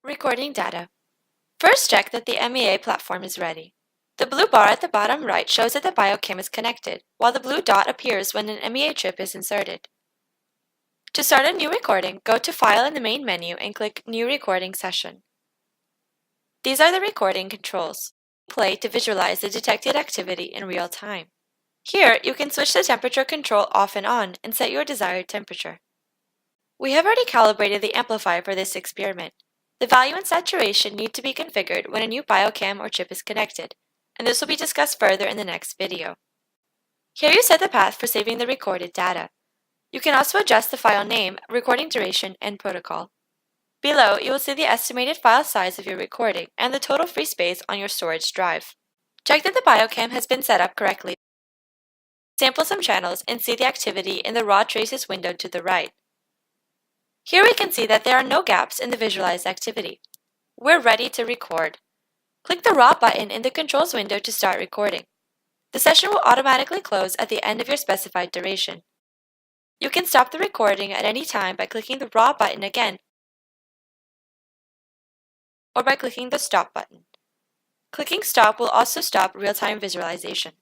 Recording data. First, check that the MEA platform is ready. The blue bar at the bottom right shows that the BioCAM is connected, while the blue dot appears when an MEA chip is inserted. To start a new recording, go to File in the main menu and click New Recording Session. These are the recording controls. Play to visualize the detected activity in real time. Here, you can switch the temperature control off and on and set your desired temperature. We have already calibrated the amplifier for this experiment. The value and saturation need to be configured when a new BioCAM or chip is connected, and this will be discussed further in the next video. Here you set the path for saving the recorded data. You can also adjust the file name, recording duration, and protocol. Below, you will see the estimated file size of your recording and the total free space on your storage drive. Check that the BioCAM has been set up correctly. Sample some channels and see the activity in the raw traces window to the right. Here we can see that there are no gaps in the visualized activity. We're ready to record. Click the Raw button in the Controls window to start recording. The session will automatically close at the end of your specified duration. You can stop the recording at any time by clicking the Raw button again or by clicking the Stop button. Clicking Stop will also stop real-time visualization.